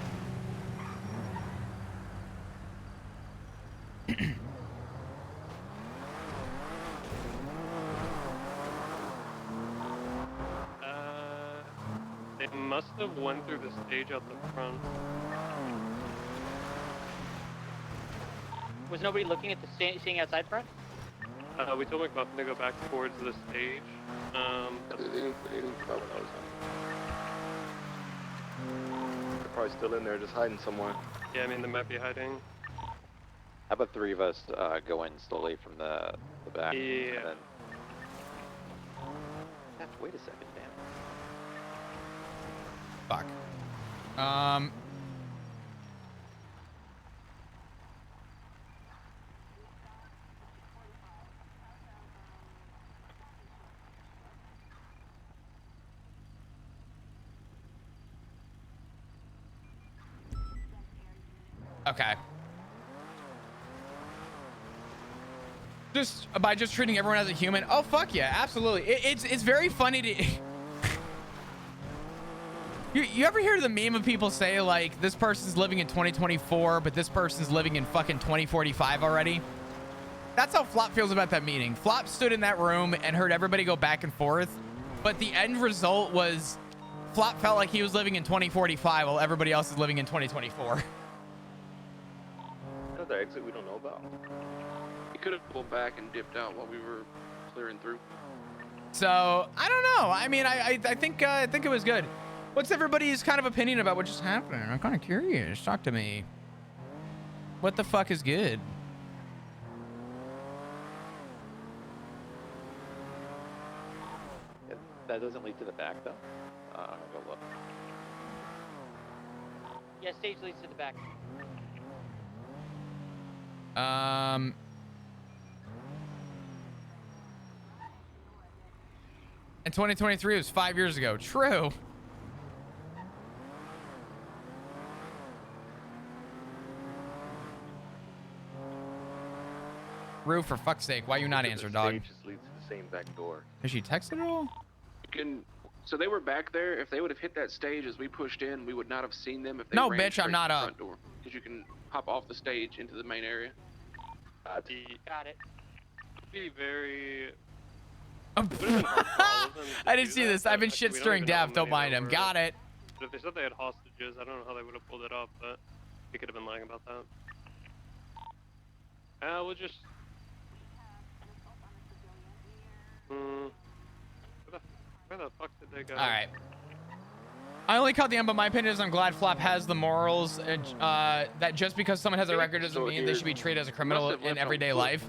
They must have went through the stage out the front. Was nobody looking at the seeing outside front? We told McMuffin to go back towards the stage. They're probably still in there, just hiding somewhere. Yeah, I mean, they might be hiding. How about three of us go in slowly from the back? Yeah. And then... Wait a second, man. Fuck. Okay. Just by just treating everyone as a human. Oh fuck yeah, absolutely. It's very funny to. You ever hear the meme of people say like this person's living in 2024, but this person's living in fucking 2045 already? That's how Flop feels about that meeting. Flop stood in that room and heard everybody go back and forth, but the end result was Flop felt like he was living in 2045 while everybody else is living in 2024. Another exit we don't know about. We could have pulled back and dipped out while we were clearing through. So I don't know. I mean, I think it was good. What's everybody's kind of opinion about what just happened? I'm kind of curious. Talk to me. What the fuck is good? That doesn't lead to the back, though. I'll go look. Yeah, stage leads to the back. In 2023, it was 5 years ago. True. Rue, for fuck's sake, why you not answer, dog? Just leads to the same back door. Has she texted at all? So they were back there. If they would have hit that stage as we pushed in, we would not have seen them. If they No, ran bitch, I'm straight not to the up. front door, because you can hop off the stage into the main area. Got it. Be very. I didn't see this. I've been shit stirring deaf. Don't mind him. Got it. But if they said they had hostages, I don't know how they would have pulled it up, but they could have been lying about that. We'll just. Where the fuck did they go? All right. I only caught the end, but my opinion is I'm glad Flap has the morals that just because someone has a record doesn't mean they should be treated as a criminal in everyday life.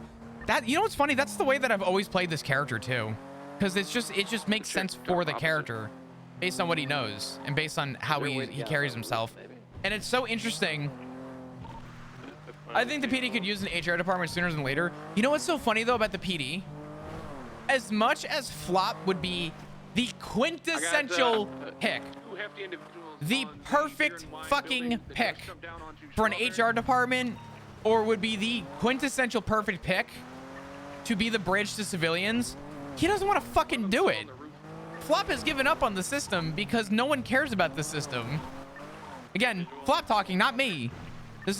That, you know what's funny? That's the way that I've always played this character too, because it just makes sense for the character based on what he knows and based on how he carries himself. And it's so interesting. I think the PD could use an HR department sooner than later. You know what's so funny though about the PD? As much as Flop would be the quintessential pick, the perfect fucking pick for an HR department, or would be the quintessential perfect pick to be the bridge to civilians, he doesn't want to fucking do it. Flop has given up on the system because no one cares about the system. Again, Flop talking, not me.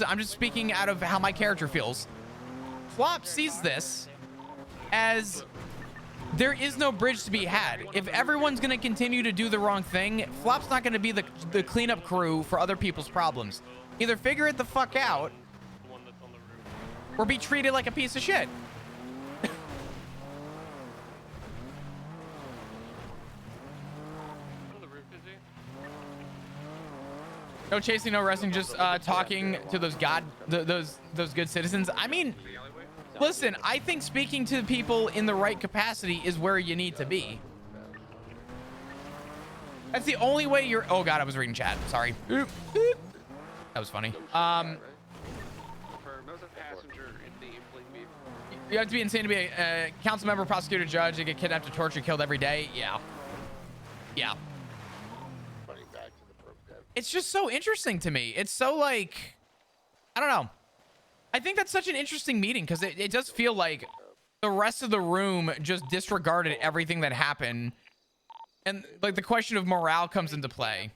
I'm just speaking out of how my character feels. Flop sees this as there is no bridge to be had. If everyone's going to continue to do the wrong thing, Flop's not going to be the cleanup crew for other people's problems. Either figure it the fuck out or be treated like a piece of shit. No chasing, no arresting, just talking to those those good citizens. I mean, listen, I think speaking to people in the right capacity is where you need to be. That's the only way you're... Oh god, I was reading chat. Sorry. That was funny. You have to be insane to be a council member, prosecutor, judge, and get kidnapped or tortured, killed every day. Yeah. Yeah. It's just so interesting to me. It's so like, I don't know. I think that's such an interesting meeting because it does feel like the rest of the room just disregarded everything that happened. And like the question of morale comes into play.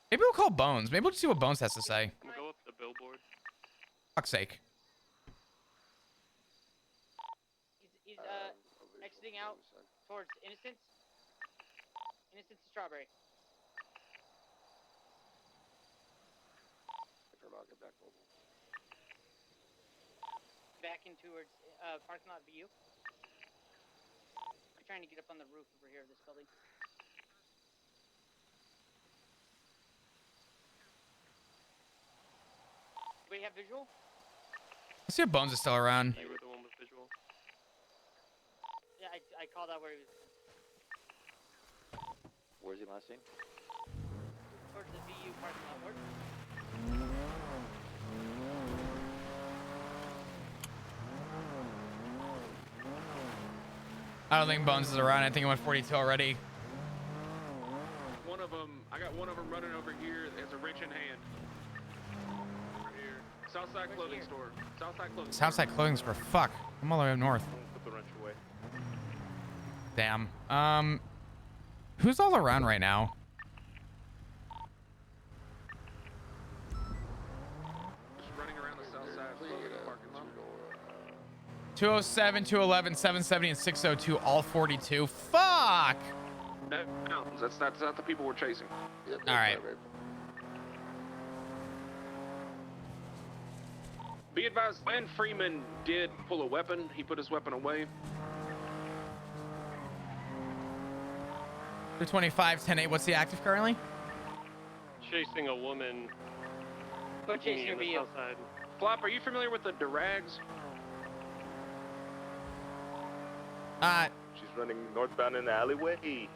Maybe we'll call Bones. Maybe we'll see what Bones has to say. We'll go up the billboard. Fuck's sake. He's exiting out towards Innocence. Innocence Strawberry. Back in towards parking lot view. I'm trying to get up on the roof over here of this building. Do we have visual? Let's see if Bones is still around. You were the one with visual. Yeah, I called out where he was. Where's he last seen? Towards the VU parking lot. Where? I don't think Bones is around. I think he went 42 already. One of them, I got one of them running over here. There's a wrench in hand. Over here. Southside clothing store. Southside clothing store. Southside clothing store. Fuck. I'm all the way up north. Put the wrench away. Damn. Who's all around right now? Just running around the south side clothing parking lot. 207, 211, 770, and 602, all 42. Fuck! That's not the people we're chasing. All right. Be advised, Glenn Freeman did pull a weapon. He put his weapon away. 225, 10-8. What's the active currently? Chasing a woman. What chasing on the you? south side. Flop, are you familiar with the Durags? She's running northbound in the alleyway.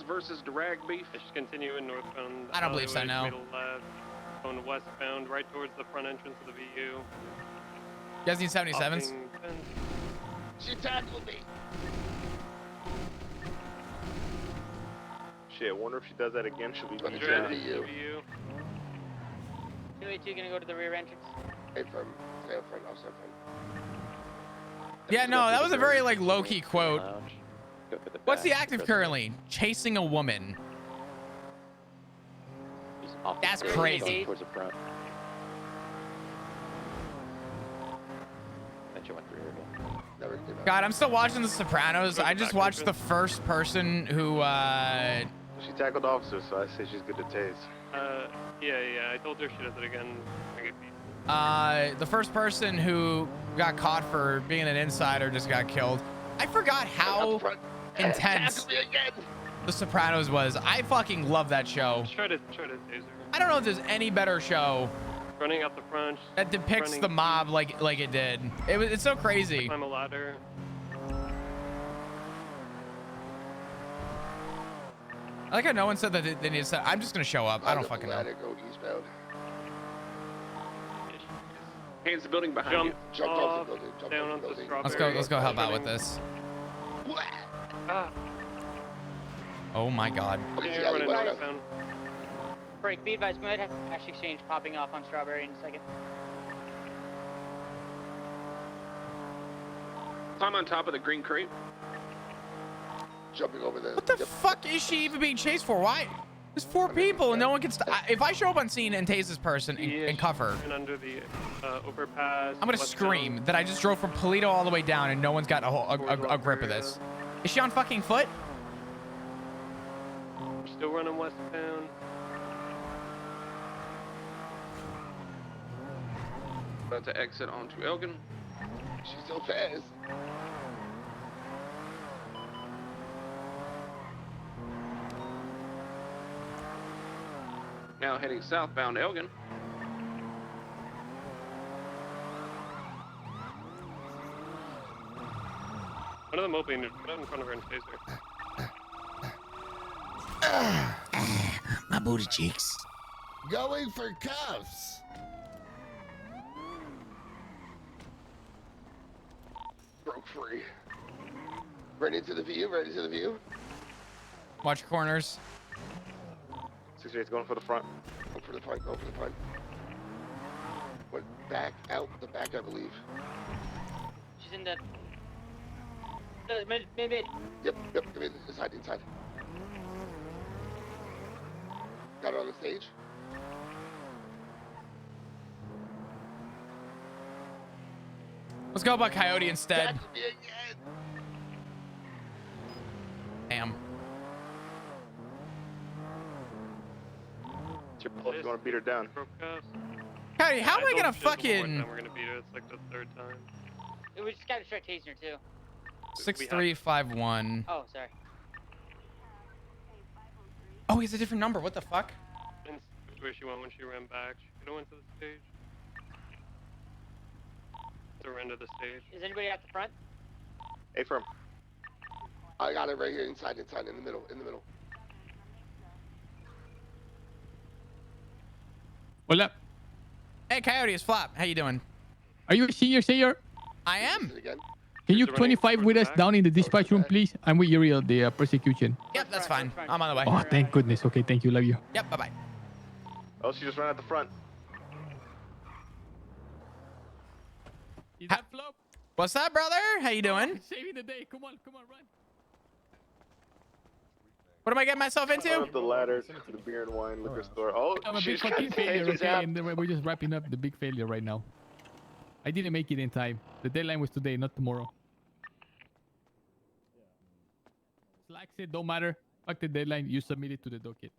Versus Durag beef. Just continuing northbound. I don't believe so, no. Middle left, going westbound, right towards the front entrance of the VU. You guys need 77s? Hopping fence. She tackled me. Shit, I wonder if she does that again, she'll be Drive to the VU. 282 gonna go to the rear entrance. Hey, from stay up front. I'll stay up front. Yeah, no, that was a very like low-key quote. What's the active currently? Chasing a woman. That's crazy. Towards the front. Never came out. God, I'm still watching The Sopranos. I just watched the first person who She tackled officers, so I say she's good to tase. Yeah, I told her she does it again. the first person who got caught for being an insider just got killed. I forgot how intense The Sopranos was. I fucking love that show. Just try to tase her. I don't know if there's any better show Running out the front. that depicts the mob like it did. It's so crazy. Climb a ladder. I like how no one said that they need to set. I'm just gonna show up. I don't fucking know. Go eastbound. Hands the building behind Jump you. Jump off the building. Jump down off the onto the building. strawberry. Let's go help out with this. Ah, Oh my god. yeah, running northbound. Break, be advised, we might have Ash Exchange popping off on Strawberry in a second. Climb on top of the green crate. Jumping over there. What the fuck is she even being chased for? Why? There's 4 people and no one can stop. If I show up on scene and tase this person and cuff her, And under the overpass. I'm gonna scream that I just drove from Polito all the way down and no one's got a grip of this. Is she on fucking foot? We're still running westbound. About to exit onto Elgin. She's so fast. Now heading southbound Elgin. One of them opening, put it in front of her and tase her. My booty cheeks. Going for cuffs. Broke free. Right into the view. Right into the view. Watch your corners. 68's going for the front. Go for the front. Go for the front. Went back out the back, I believe. She's in the mid. Yep. Come in. Inside. Got her on the stage. Let's go about Coyote instead. Catch me again. Damn. It's your pulse. You want to beat her down? Broke cuffs. Coyote, how am I gonna told you this one more fucking time we're gonna beat her. It's like the 3rd time. We just gotta start tasing her too. 6351? Oh, sorry. Oh, he's a different number. What the fuck? And where she went when she ran back. She could have went to the stage. Surrender the stage. Is anybody at the front? Hey, firm. I got it right here, inside, in the middle. What up? Hey, Coyote, it's Flop. How you doing? Are you a senior sayer? I am. Can you 25 with us down in the dispatch room, please? I'm with Uriel, the prosecution. Yep, that's fine. I'm on the way. Oh, thank goodness. Okay, thank you. Love you. Yep, bye-bye. Oh, she just ran out the front. Is that Flop? What's up, brother? How you doing? Saving the day. Come on, run. What am I getting myself into? Up the ladder to the beer and wine liquor store. Oh, I'm a big she's fucking failure, she's okay? out. And we're just wrapping up the big failure right now. I didn't make it in time. The deadline was today, not tomorrow. Slack said, don't matter. Fuck the deadline. You submit it to the docket.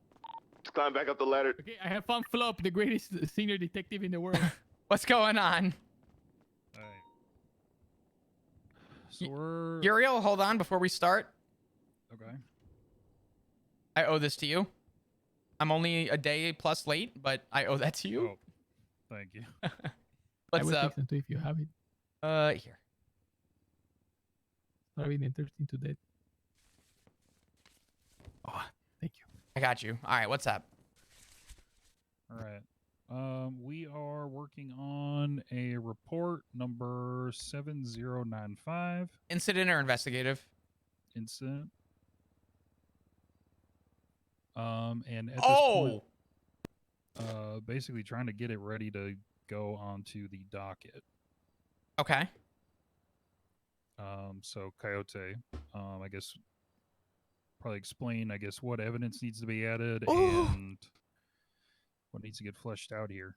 Just climb back up the ladder. Okay, I have found Flop, the greatest senior detective in the world. What's going on? So we're... Uriel, hold on before we start. Okay. I owe this to you. I'm only a day plus late, but I owe that to you. Oh, thank you. I What's will up? text them to if you have it. Here. Sorry, the 13 to death. Oh, thank you. I got you. All right, what's up? All right. We are working on a report number 7095. Incident or investigative? Incident. And at this point, basically trying to get it ready to go onto the docket. Okay. So Coyote, I guess probably explain, I guess, what evidence needs to be added and what needs to get fleshed out here.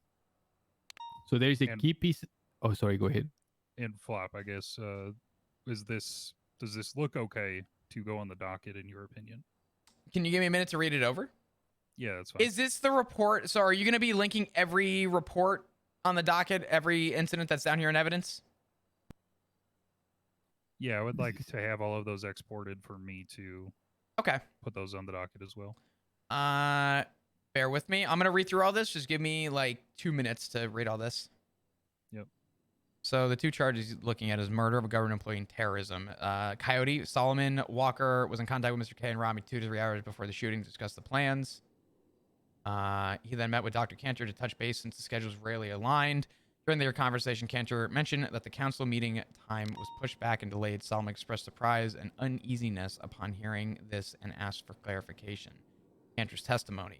So there's a key piece. Oh, sorry. Go ahead. And Flop, I guess, does this look okay to go on the docket in your opinion? Can you give me a minute to read it over? Yeah, that's fine. Is this the report? So are you going to be linking every report on the docket, every incident that's down here in evidence? Yeah, I would like to have all of those exported for me to put those on the docket as well. Bear with me. I'm going to read through all this. Just give me like 2 minutes to read all this. Yep. So the two charges he's looking at is murder of a government employee and terrorism. Coyote Solomon Walker was in contact with Mr. K and Rami 2 to 3 hours before the shooting to discuss the plans. He then met with Dr. Cantor to touch base since the schedules rarely aligned. During their conversation, Cantor mentioned that the council meeting time was pushed back and delayed. Solomon expressed surprise and uneasiness upon hearing this and asked for clarification. Cantor's testimony.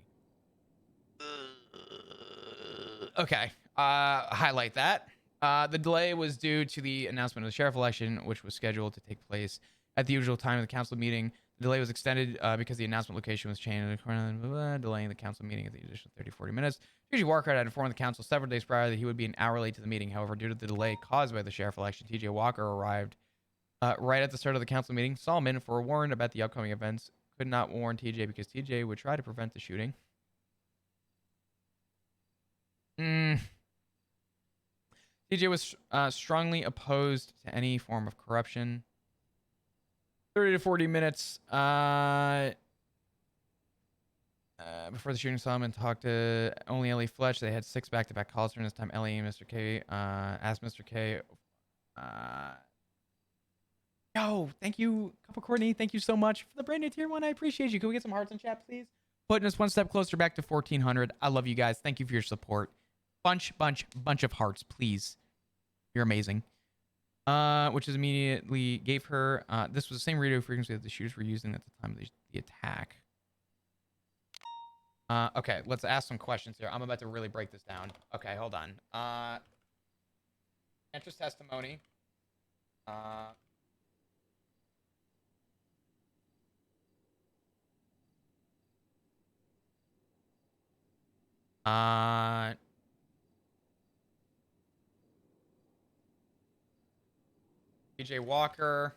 Okay. Highlight that. The delay was due to the announcement of the sheriff election, which was scheduled to take place at the usual time of the council meeting. The delay was extended because the announcement location was changed, delaying the council meeting at the additional 30-40 minutes. TJ Walker had informed the council several days prior that he would be an hour late to the meeting. However, due to the delay caused by the sheriff election, TJ Walker arrived right at the start of the council meeting. Solomon, forewarned about the upcoming events, could not warn TJ because TJ would try to prevent the shooting. TJ was strongly opposed to any form of corruption. 30 to 40 minutes before the shooting, Solomon talked to only Ellie Fletch. They had 6 back-to-back calls during this time. Ellie and Mr. K asked Mr. K. Yo, thank you, Couple Courtney. Thank you so much for the brand new tier 1. I appreciate you. Can we get some hearts in chat, please? Putting us one step closer back to 1,400. I love you guys. Thank you for your support. Bunch of hearts, please. You're amazing. Which is immediately gave her. This was the same radio frequency that the shooters were using at the time of the attack. Okay, let's ask some questions here. I'm about to really break this down. Okay, hold on. Interest testimony. TJ Walker.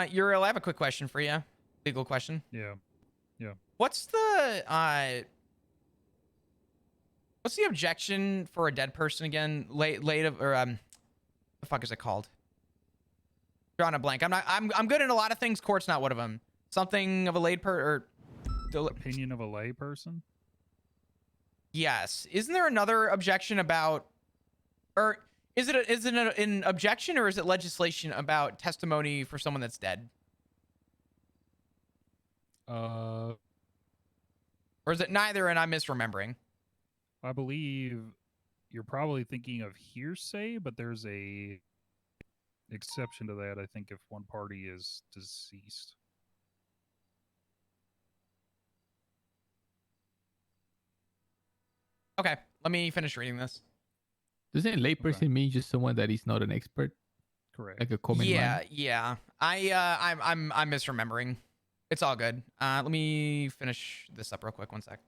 Uriel, I have a quick question for you. Legal question. Yeah. What's the objection for a dead person again? Late or the fuck is it called? Drawing a blank. I'm good at a lot of things. Court's not one of them. Something of a opinion of a lay person? Yes. Isn't there another objection about, or is it an objection or is it legislation about testimony for someone that's dead? Or is it neither and I'm misremembering? I believe you're probably thinking of hearsay, but there's a exception to that, I think, if one party is deceased. Okay, let me finish reading this. Doesn't layperson mean just someone that is not an expert? Correct. Like a common man? Yeah. I'm misremembering. It's all good. Let me finish this up real quick. One sec.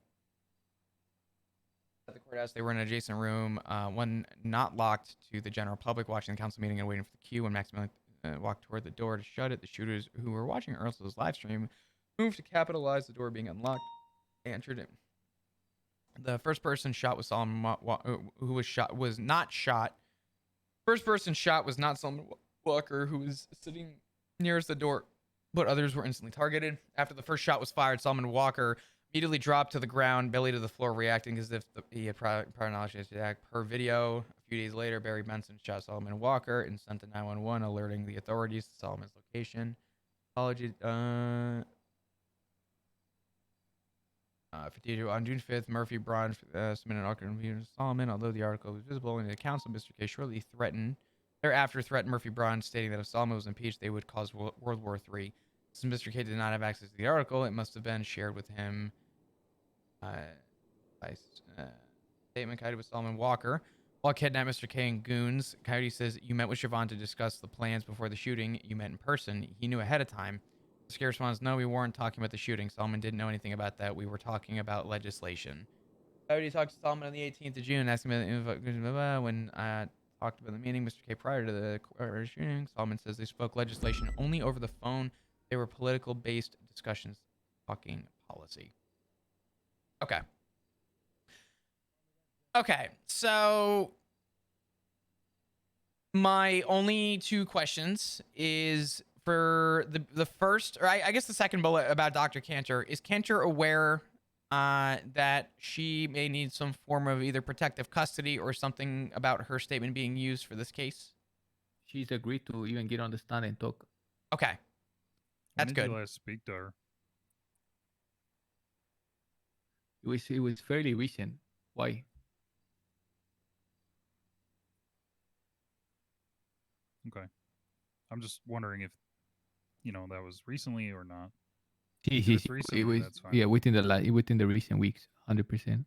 At the courthouse, they were in an adjacent room, one not locked to the general public, watching the council meeting and waiting for the queue. When Maximilian walked toward the door to shut it, the shooters who were watching Ursul's live stream moved to capitalize the door being unlocked. They entered it. The first person shot was Solomon, who was not shot. First person shot was not Solomon Walker, who was sitting nearest the door, but others were instantly targeted. After the first shot was fired, Solomon Walker immediately dropped to the ground, belly to the floor, reacting as if he had prior knowledge of the attack. Per video, a few days later, Barry Benson shot Solomon Walker and sent to 911, alerting the authorities to Solomon's location. Apology. On June 5th, Murphy Braun submitted an article to Solomon. Although the article was visible only to the council, Mr. K shortly threatened Murphy Braun, stating that if Solomon was impeached, they would cause World War III. Since Mr. K did not have access to the article, it must have been shared with him by statement Coyote with Solomon Walker. While kidnapped Mr. K and goons, Coyote says, you met with Siobhan to discuss the plans before the shooting. You met in person. He knew ahead of time. Mr. K responds, no, we weren't talking about the shooting. Solomon didn't know anything about that. We were talking about legislation. Coyote talked to Solomon on the 18th of June, asking about when I talked about the meeting, Mr. K prior to the shooting. Solomon says they spoke legislation only over the phone. They were political-based discussions, talking policy. Okay. Okay, so my only two questions is for the first, or I guess the second bullet about Dr. Cantor. Is Cantor aware that she may need some form of either protective custody or something about her statement being used for this case? She's agreed to even get on the stand and talk. Okay. That's good. When did you last speak to her? It was fairly recent. Why? Okay. I'm just wondering if, that was recently or not. Yes, If it's recently, it was, that's fine. yeah, within the recent weeks, 100%.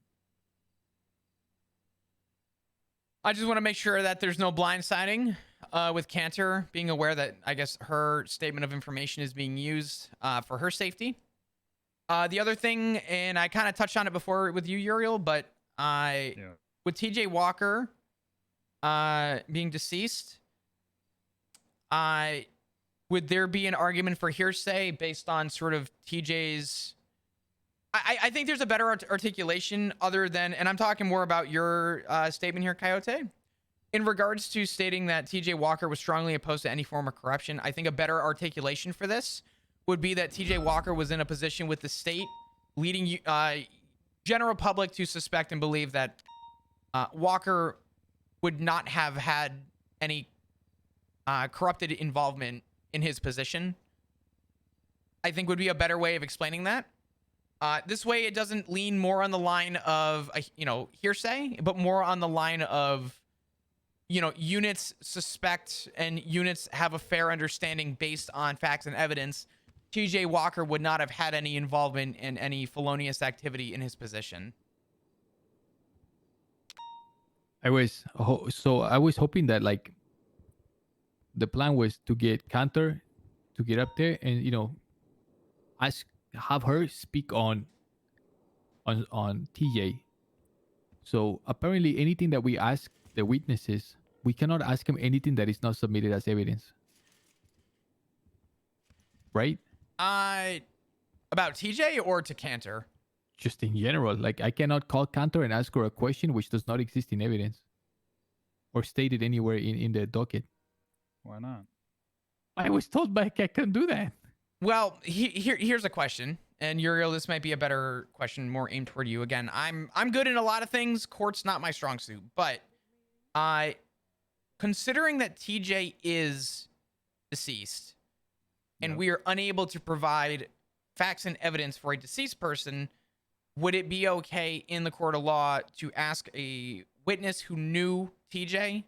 I just want to make sure that there's no blindsiding with Cantor being aware that, I guess, her statement of information is being used for her safety. The other thing, and I kind of touched on it before with you, Uriel, but with TJ Walker being deceased, would there be an argument for hearsay based on sort of TJ's... I think there's a better articulation other than, and I'm talking more about your statement here, Coyote. In regards to stating that TJ Walker was strongly opposed to any form of corruption, I think a better articulation for this would be that TJ Walker was in a position with the state leading general public to suspect and believe that Walker would not have had any corrupted involvement in his position. I think would be a better way of explaining that. This way, it doesn't lean more on the line of, hearsay, but more on the line of, units suspect and units have a fair understanding based on facts and evidence. TJ Walker would not have had any involvement in any felonious activity in his position. I was hoping that the plan was to get Cantor to get up there and have her speak on TJ. So apparently anything that we ask the witnesses, we cannot ask him anything that is not submitted as evidence. Right? About TJ or to Cantor? Just in general. I cannot call Cantor and ask her a question which does not exist in evidence or stated anywhere in the docket. Why not? I was told I can do that. Well, here's a question, and Uriel, this might be a better question, more aimed toward you. Again, I'm good in a lot of things. Court's not my strong suit, but considering that TJ is deceased, and we are unable to provide facts and evidence for a deceased person, would it be okay in the court of law to ask a witness who knew TJ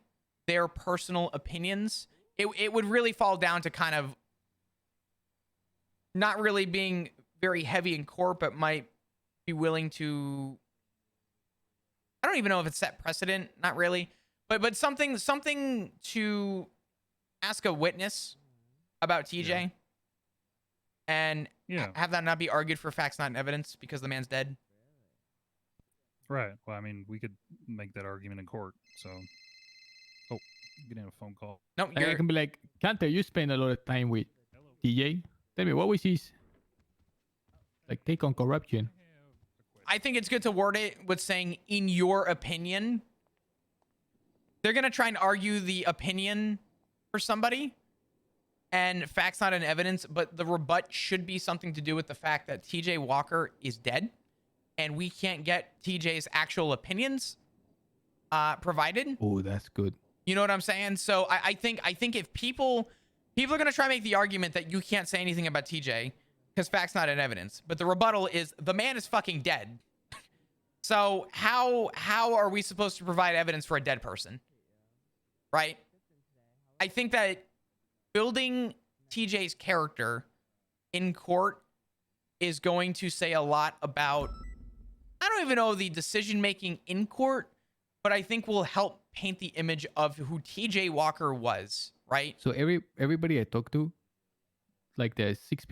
their personal opinions? It would really fall down to kind of not really being very heavy in court, but might be willing to, I don't even know if it's set precedent, not really, but something to ask a witness about TJ and have that not be argued for facts, not in evidence, because the man's dead. Right. Well, I mean, we could make that argument in court. So, getting a phone call. No, I can be like, Cantor, you spend a lot of time with TJ. Tell me, what was his take on corruption? I think it's good to word it with saying, in your opinion. They're going to try and argue the opinion for somebody and facts not in evidence, but the rebut should be something to do with the fact that TJ Walker is dead and we can't get TJ's actual opinions provided. Oh, that's good. You know what I'm saying? So I think if people are going to try and make the argument that you can't say anything about TJ because facts not in evidence, but the rebuttal is the man is fucking dead. So how are we supposed to provide evidence for a dead person? Right? I think that building TJ's character in court is going to say a lot about, I don't even know the decision making in court, but I think will help paint the image of who TJ Walker was, right? So everybody I talked to, like the 6